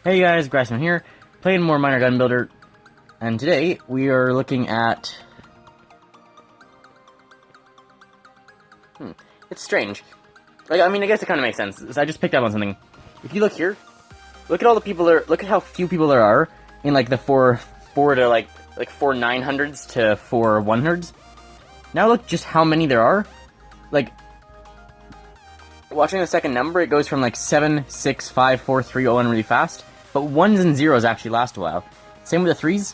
Hey guys, Grassman here, playing more Miner Gun Builder, and today we are looking at... It's strange. Like, I mean, I guess it kind of makes sense. I just picked up on something. If you look here, look at all the people there, look at how few people there are in, like, the four to, like 4 900s to 4 100s. Now look just how many there are. Like, watching the second number, it goes from, like, 7, 6, 5, 4, 3, 0, and really fast. But 1s and 0s actually last a while. Same with the 3s.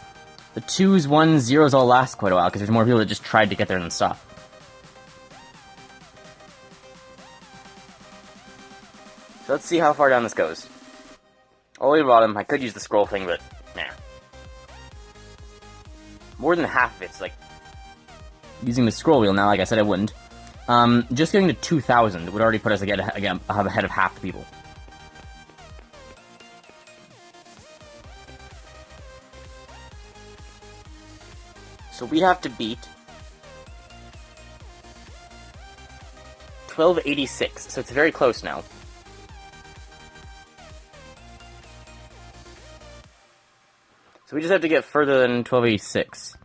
The 2s, 1s, 0s all last quite a while, because there's more people that just tried to get there and stop. So let's see how far down this goes. All the way to the bottom, I could use the scroll thing, but nah. More than half of it's, like, using the scroll wheel now, like I said I wouldn't. Just getting to 2,000 would already put us again ahead of half the people. So we have to beat 1286, so it's very close now. So we just have to get further than 1286. So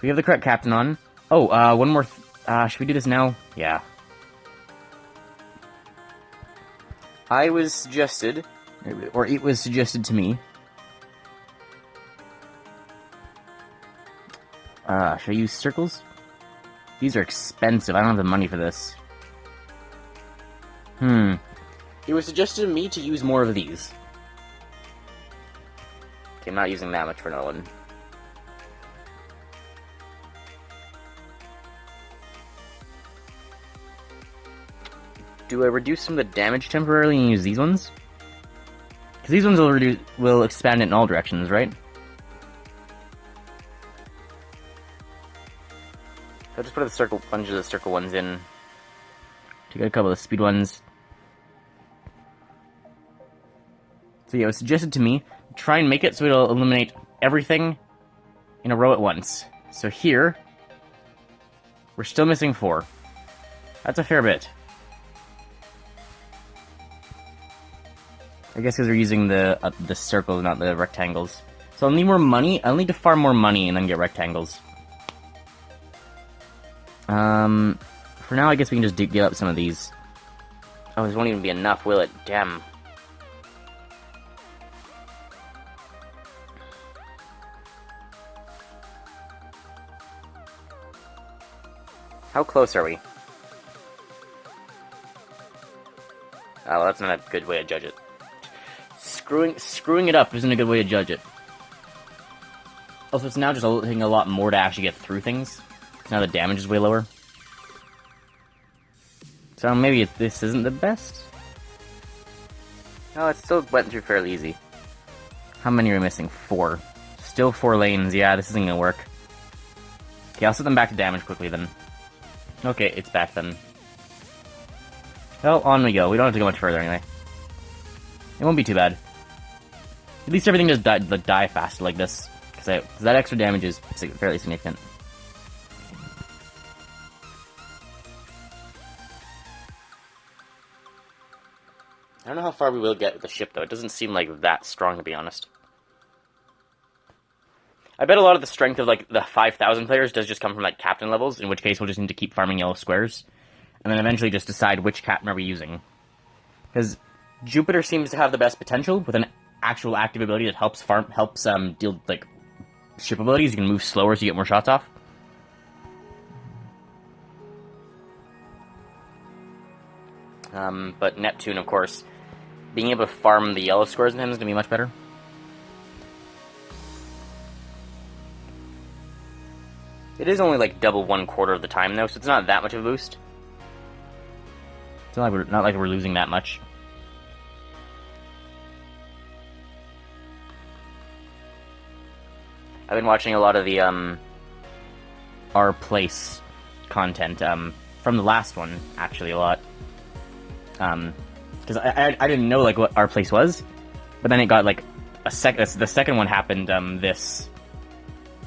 we have the correct captain on. Oh, one more... should we do this now? Yeah. I was suggested, or it was suggested to me. Should I use circles? These are expensive. I don't have the money for this. It was suggested to me to use more of these. Okay, I'm not using that much for another one. Do I reduce some of the damage temporarily and use these ones? Because these ones will expand it in all directions, right? I'll just put a bunch of the circle ones in to get a couple of speed ones. So yeah, it was suggested to me, try and make it so it'll eliminate everything in a row at once. So here, we're still missing 4. That's a fair bit. I guess because we're using the circles, not the rectangles. So I'll need more money. I'll need to farm more money and then get rectangles. For now, I guess we can just give up some of these. Oh, this won't even be enough, will it? Damn. How close are we? Oh, well, that's not a good way to judge it. Screwing it up isn't a good way to judge it. Also, it's now just taking a lot more to actually get through things. Now the damage is way lower. So maybe this isn't the best? Oh, it still went through fairly easy. How many are we missing? 4. Still 4 lanes. Yeah, this isn't gonna work. Okay, I'll set them back to damage quickly then. Okay, it's back then. Well, on we go. We don't have to go much further anyway. It won't be too bad. At least everything just die fast like this. Because that extra damage is fairly significant. I don't know how far we will get with the ship, though. It doesn't seem like that strong, to be honest. I bet a lot of the strength of, like, the 5,000 players does just come from, like, captain levels, in which case we'll just need to keep farming yellow squares, and then eventually just decide which captain are we using. Because Jupiter seems to have the best potential, with an actual active ability that helps deal, like, ship abilities. You can move slower so you get more shots off. But Neptune, of course, being able to farm the yellow squares in him is going to be much better. It is only like double 1/4 of the time though, so it's not that much of a boost. It's not like we're losing that much. I've been watching a lot of the Our Place content from the last one, actually, a lot. Because I didn't know like what Our Place was, but then it got like the second one happened this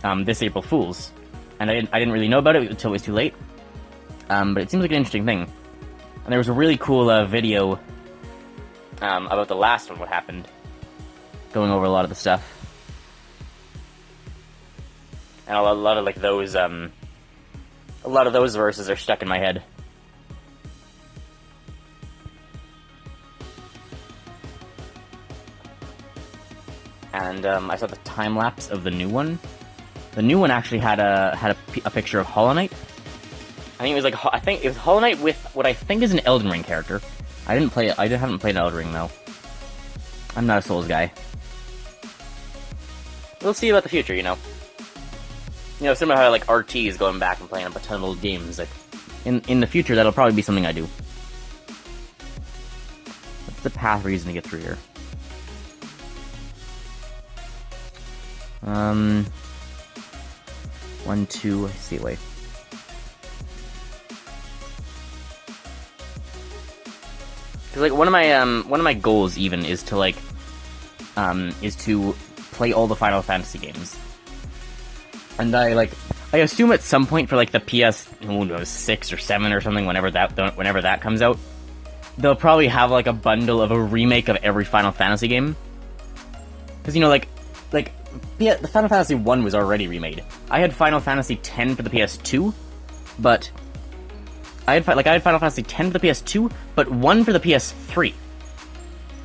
April Fool's, and I didn't really know about it until it was too late. But it seems like an interesting thing. And there was a really cool video about the last one, what happened. going over a lot of the stuff. And a lot of like those, a lot of those verses are stuck in my head. And I saw the time lapse of the new one. The new one actually had a picture of Hollow Knight. I think it was Hollow Knight with what I think is an Elden Ring character. I haven't played an Elden Ring though. I'm not a Souls guy. We'll see about the future, you know. You know, similar to how like RT is going back and playing a ton of old games. Like in the future, that'll probably be something I do. What's the path we're using to get through here? 1, 2. See, wait. Cause like one of my goals even is to like is to play all the Final Fantasy games. And I assume at some point for like the PS6 or 7 or something, whenever that comes out, they'll probably have like a bundle of a remake of every Final Fantasy game. Cause you know yeah, the Final Fantasy 1 was already remade. I had Final Fantasy X for the PS2, but I had Final Fantasy X for the PS2, but 1 for the PS3.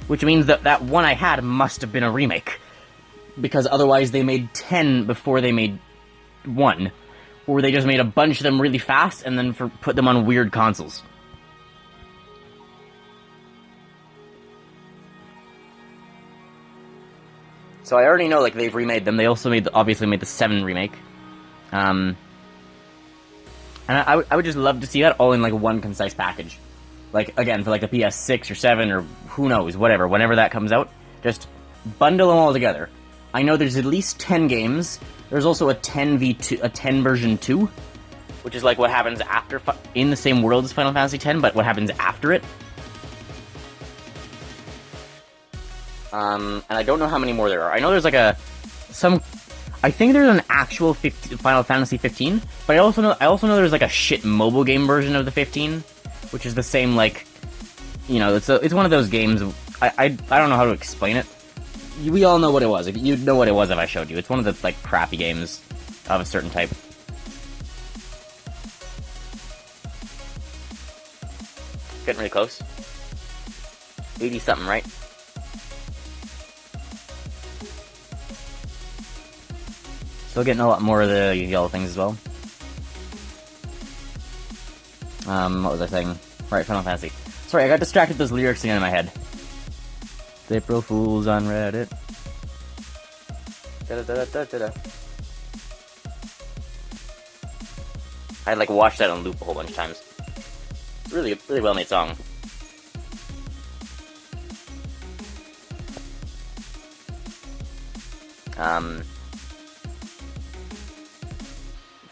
Which means that one I had must have been a remake. Because otherwise they made 10 before they made 1. Or they just made a bunch of them really fast and then put them on weird consoles. So I already know, like, they've remade them. They also obviously made the 7 remake. And I would just love to see that all in, like, one concise package. Like, again, for, like, the PS6 or 7 or who knows, whatever. Whenever that comes out, just bundle them all together. I know there's at least 10 games. There's also a 10 version 2, which is, like, what happens after, in the same world as Final Fantasy X, but what happens after it. And I don't know how many more there are. I know there's like I think there's an actual Final Fantasy 15, but I also know there's like a shit mobile game version of the 15, which is the same, like, you know, it's one of those games. I don't know how to explain it. We all know what it was. You'd know what it was if I showed you. It's one of the like crappy games of a certain type. Getting really close. 80 something, right? Still getting a lot more of the yellow things as well. What was I saying? Right, Final Fantasy. Sorry, I got distracted with those lyrics again in my head. April Fools on Reddit. I like watched that on loop a whole bunch of times. It's really, really well made song.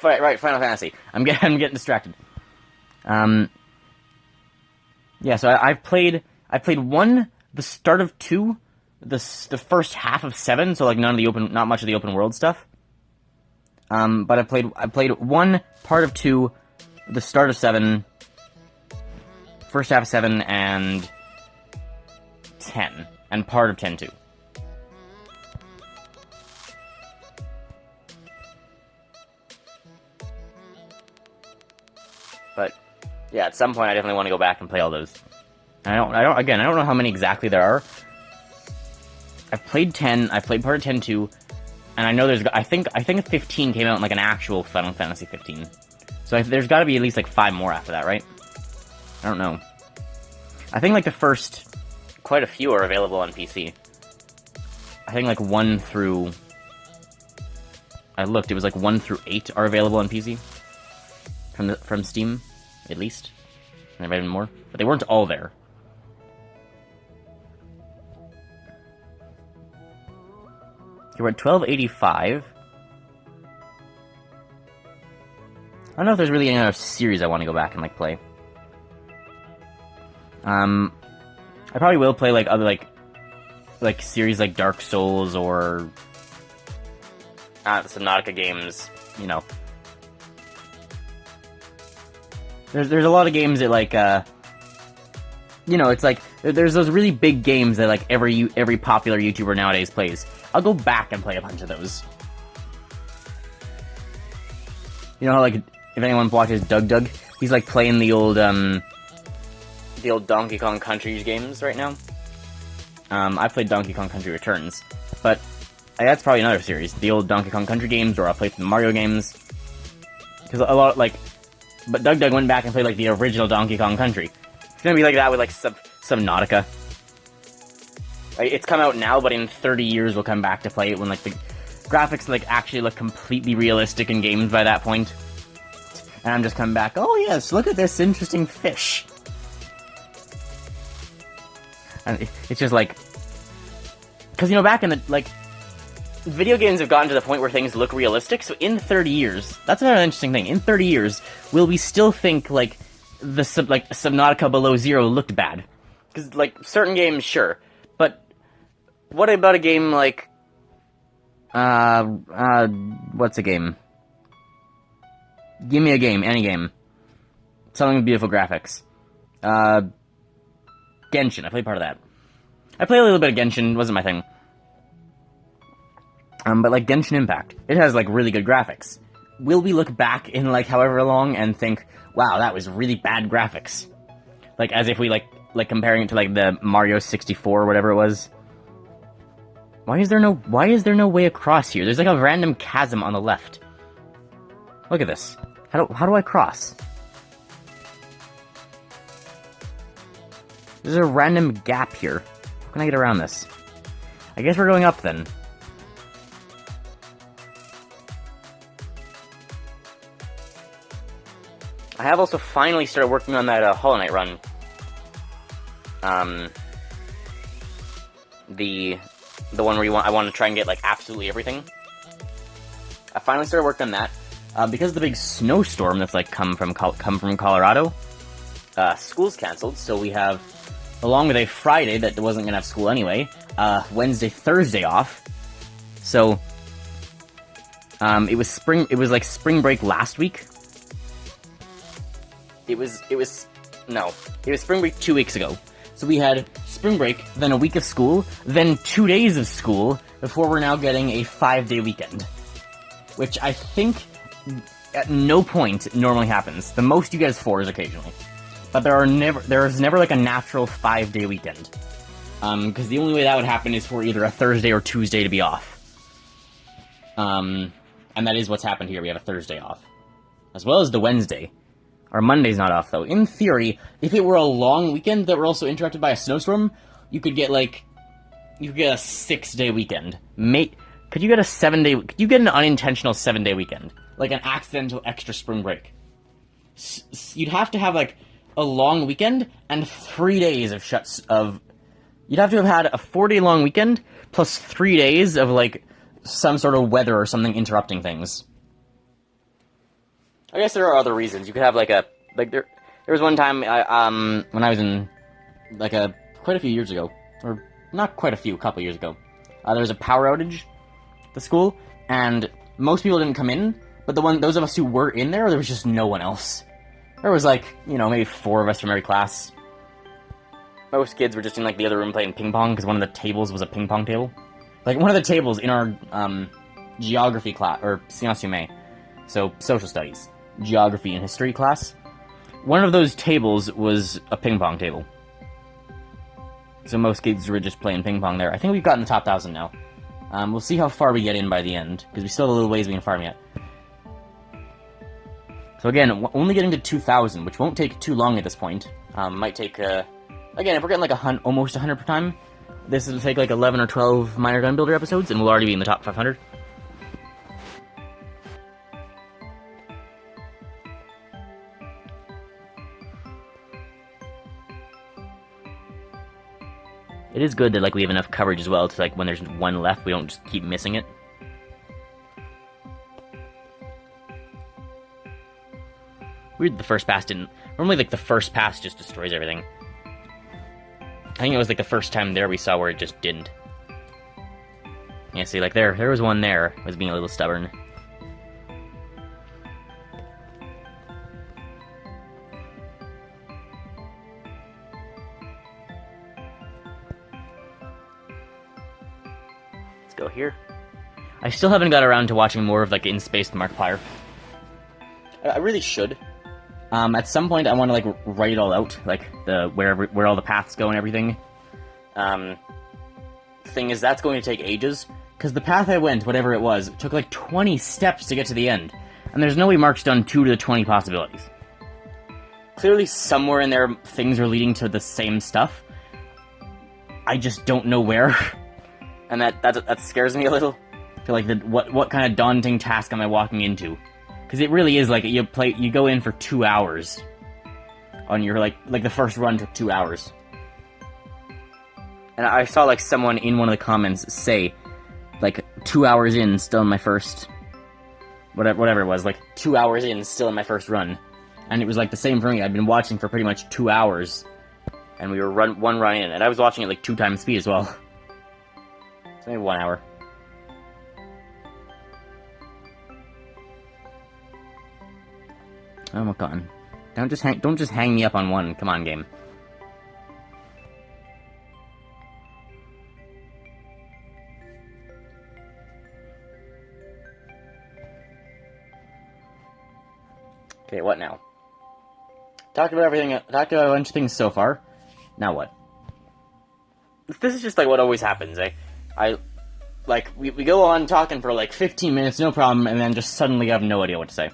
Right, Final Fantasy. I'm getting distracted. Yeah, so I've played 1, the start of 2, the first half of 7, so like not much of the open world stuff. But I played 1, part of 2, the start of 7, first half of 7, and 10, and part of 10 too. But yeah, at some point I definitely want to go back and play all those. I don't know how many exactly there are. I've played 10, I played part of 10 too, and I know I think 15 came out in like an actual Final Fantasy 15. So there's got to be at least like 5 more after that, right? I don't know. I think like the first, quite a few are available on PC. I think like 1 through, I looked, it was like 1 through 8 are available on PC. From Steam, at least. And there might have been more, but they weren't all there. Okay, we're at 1285. I don't know if there's really any other series I want to go back and like play. I probably will play like other like series like Dark Souls or Subnautica games, you know. There's a lot of games that like, you know, it's like There's those really big games that like every popular YouTuber nowadays plays. I'll go back and play a bunch of those. You know how, like, if anyone watches Doug, he's like playing the old Donkey Kong Country games right now. I played Donkey Kong Country Returns, but that's probably another series. The old Donkey Kong Country games, or I'll play the Mario games. Because a lot, like, but Doug went back and played like the original Donkey Kong Country. It's gonna be like that with like Subnautica. Like, it's come out now, but in 30 years we'll come back to play it when like the graphics like actually look completely realistic in games by that point. And I'm just coming back, oh yes, look at this interesting fish. And it's just like, because, you know, back in the, like, video games have gotten to the point where things look realistic, so in 30 years, that's another interesting thing, in 30 years, will we still think, like, Subnautica Below Zero looked bad? Because, like, certain games, sure, but what about a game like, what's a game? Give me a game, any game. Something with beautiful graphics. Genshin, I played part of that. I played a little bit of Genshin, wasn't my thing. But like Genshin Impact, it has like really good graphics. Will we look back in like however long and think, wow, that was really bad graphics? Like as if we like comparing it to like the Mario 64 or whatever it was. Why is there no way across here? There's like a random chasm on the left. Look at this. How do I cross? There's a random gap here. How can I get around this? I guess we're going up then. I have also finally started working on that Hollow Knight run. The one where I want to try and get like absolutely everything. I finally started working on that. Because of the big snowstorm that's like come from Colorado, school's canceled, so we have, along with a Friday that wasn't gonna have school anyway, Wednesday, Thursday off. So it was spring break last week. It was spring break 2 weeks ago. So we had spring break, then a week of school, then 2 days of school, before we're now getting a 5-day weekend. Which I think at no point normally happens. The most you get is 4s occasionally. But there is never like a natural 5-day weekend. Because the only way that would happen is for either a Thursday or Tuesday to be off. And that is what's happened here. We have a Thursday off. As well as the Wednesday. Our Monday's not off, though. In theory, if it were a long weekend that were also interrupted by a snowstorm, you could get, a 6-day weekend. Could you get a 7-day... Could you get an unintentional 7-day weekend? Like an accidental extra spring break. You'd have to have, like, a long weekend and 3 days of You'd have to have had a 4-day long weekend plus 3 days of, like, some sort of weather or something interrupting things. I guess there are other reasons. You could have, there was one time, when I was in, quite a few years ago, or not quite a few, a couple years ago, there was a power outage at the school, and most people didn't come in, but those of us who were in there was just no one else. There was, maybe 4 of us from every class. Most kids were just in, the other room playing ping pong, because one of the tables was a ping pong table. One of the tables in our, geography class, or sciences humaines, so social studies, geography and history class, one of those tables was a ping pong table. So most kids were just playing ping pong there. I think we've gotten the top 1,000 now. We'll see how far we get in by the end, because we still have a little ways we can farm yet. So again, only getting to 2,000, which won't take too long at this point. Might take, again, if we're getting almost 100 per time, this will take 11 or 12 Minor Gun Builder episodes, and we'll already be in the top 500. It is good that we have enough coverage as well to when there's one left, we don't just keep missing it. Weird the first pass didn't. Normally the first pass just destroys everything. I think it was the first time there we saw where it just didn't. Yeah, see, there was one there, was being a little stubborn. Let's go here. I still haven't got around to watching more of, like, In Space with Markiplier. I really should. At some point, I want to, like, write it all out, like, where all the paths go and everything. Thing is, that's going to take ages, because the path I went, whatever it was, took, like, 20 steps to get to the end. And there's no way Mark's done 2 to the 20 possibilities. Clearly, somewhere in there, things are leading to the same stuff. I just don't know where. And that scares me a little. I feel like, what kind of daunting task am I walking into? Because it really is like you go in for 2 hours on your like the first run took 2 hours. And I saw like someone in one of the comments say, like 2 hours in, still in my first whatever it was, like 2 hours in, still in my first run, and it was like the same for me. I'd been watching for pretty much 2 hours, and we were one run in, and I was watching it like 2 times speed as well. So maybe 1 hour. Oh my god. Don't just hang me up on one. Come on, game. Okay, what now? Talked about everything, talked about a bunch of things so far. Now what? This is just like what always happens, we go on talking for like 15 minutes, no problem, and then just suddenly I have no idea what to say.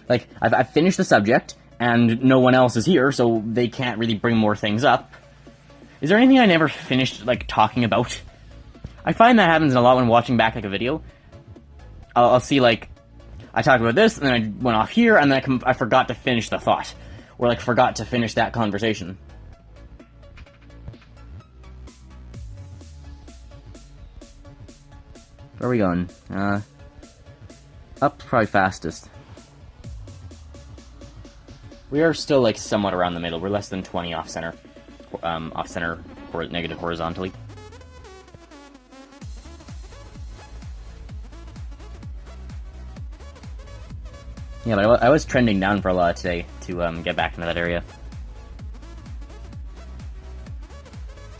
Like, I've finished the subject, and no one else is here, so they can't really bring more things up. Is there anything I never finished, like, talking about? I find that happens a lot when watching back, like, a video. I'll see, like, I talked about this, and then I went off here, and then I forgot to finish the thought. Or, like, forgot to finish that conversation. Where are we going? Up, probably fastest. We are still, like, somewhat around the middle. We're less than 20 off-center. Off-center, or negative horizontally. Yeah, but I was trending down for a lot today to get back into that area.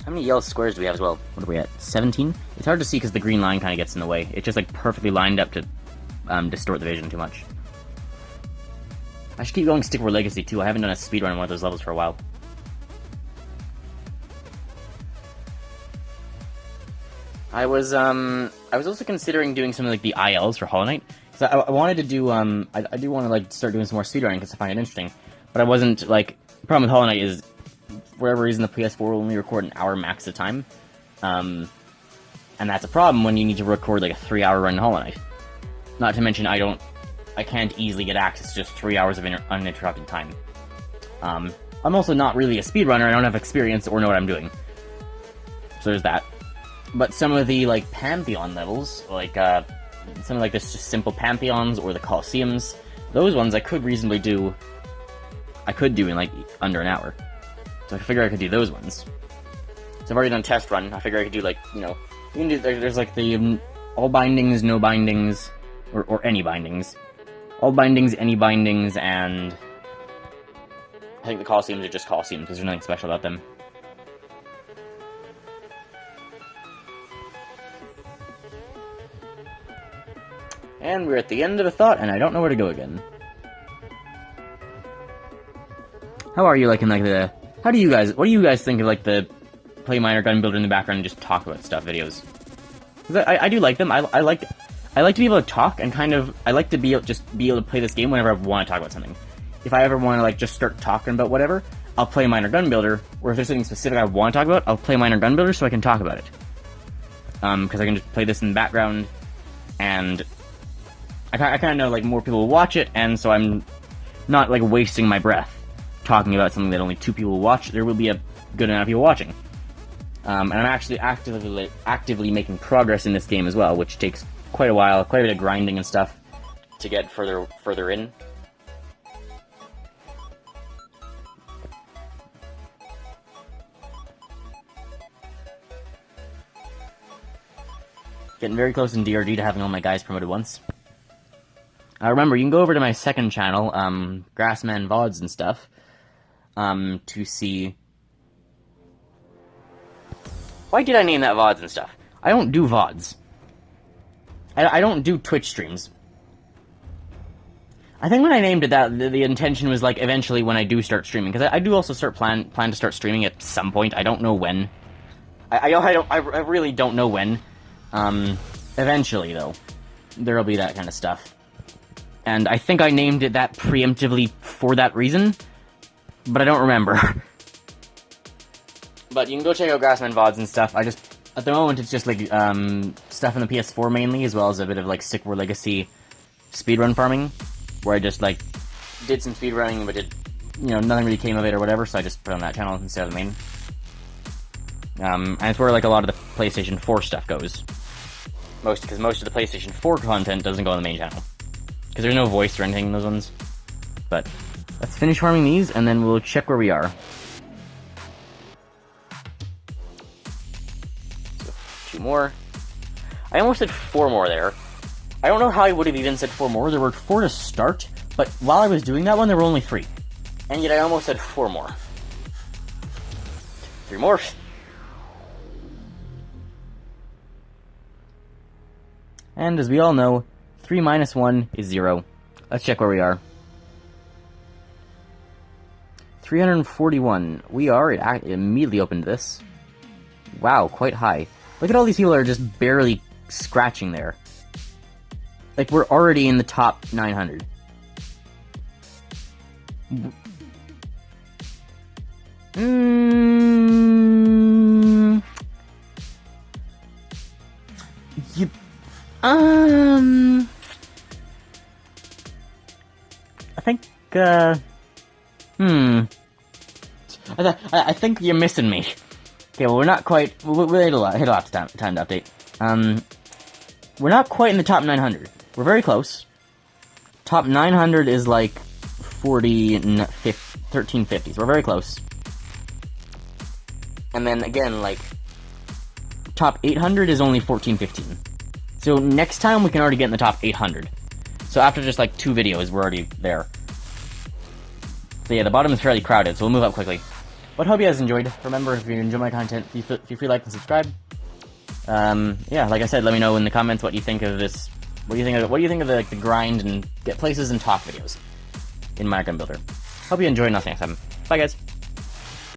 How many yellow squares do we have as well? What are we at? 17? It's hard to see because the green line kind of gets in the way. It's just, like, perfectly lined up to distort the vision too much. I should keep going Stick War Legacy, too. I haven't done a speedrun on one of those levels for a while. I was also considering doing something like the ILs for Hollow Knight. Because I wanted to do, I do want to, like, start doing some more speedrunning because I find it interesting. But I wasn't, like, the problem with Hollow Knight is, for whatever reason, the PS4 will only record an hour max at a time. And that's a problem when you need to record, like, a 3-hour run in Hollow Knight. Not to mention, I can't easily get access to just 3 hours of uninterrupted time. I'm also not really a speedrunner, I don't have experience or know what I'm doing. So there's that. But some of the, like, Pantheon levels, like, something like this, just simple Pantheons or the Colosseums, those ones I could reasonably do, in, like, under an hour. So I figure I could do those ones. So I've already done a test run, I figure I could do, like, you know, you can do, there's, like, the all bindings, no bindings, or any bindings. All bindings, any bindings, and I think the Colosseums are just Colosseums, because there's nothing special about them. And we're at the end of a thought, and I don't know where to go again. How are you liking, like, what do you guys think of, like, the play Miner Gun Builder in the background and just talk about stuff videos? Because I do like them. I like to be able to talk, and kind of, I like to be able to play this game whenever I want to talk about something. If I ever want to, like, just start talking about whatever, I'll play Miner Gun Builder, or if there's something specific I want to talk about, I'll play Miner Gun Builder so I can talk about it. Because I can just play this in the background, and I kind of know, like, more people will watch it, and so I'm not, like, wasting my breath talking about something that only 2 people will watch. There will be a good amount of people watching. And I'm actually actively making progress in this game as well, which takes quite a while, quite a bit of grinding and stuff to get further in. Getting very close in DRD to having all my guys promoted once. Remember, you can go over to my second channel, Grassman VODs and stuff, to see... Why did I name that VODs and stuff? I don't do VODs. I don't do Twitch streams. I think when I named it that, the intention was, like, eventually when I do start streaming. Because I do also plan to start streaming at some point. I don't know when. I really don't know when. Eventually, though. There'll be that kind of stuff. And I think I named it that preemptively for that reason. But I don't remember. But you can go check out Grassman VODs and stuff. At the moment, it's just, like, stuff on the PS4 mainly, as well as a bit of, like, Sick War Legacy speedrun farming, where I just, like, did some speedrunning, but nothing really came of it or whatever, so I just put it on that channel instead of the main. And it's where, like, a lot of the PlayStation 4 stuff goes. Because most of the PlayStation 4 content doesn't go on the main channel. Because there's no voice or anything in those ones. But, let's finish farming these, and then we'll check where we are. So, 2 more. I almost said 4 more there. I don't know how I would have even said 4 more. There were 4 to start, but while I was doing that one, there were only 3. And yet I almost said 4 more. 3 more. And as we all know, 3 minus 1 is 0. Let's check where we are. 341. We are. It immediately opened this. Wow, quite high. Look at all these people that are just barely scratching there. Like, we're already in the top 900. I think you're missing me. Okay, well, we're not quite. We'll hit a lot of time to update. We're not quite in the top 900. We're very close. Top 900 is like 1350s. We're very close. And then again, like, top 800 is only 1415. So next time we can already get in the top 800. So after just like 2 videos, we're already there. So yeah, the bottom is fairly crowded, so we'll move up quickly. But hope you guys enjoyed. Remember, if you enjoy my content, feel free to like and subscribe. Yeah, like I said, let me know in the comments what you think of this. What do you think of the grind and get places and talk videos in Minecraft Builder? Hope you enjoy, and I'll see you next time. Bye, guys.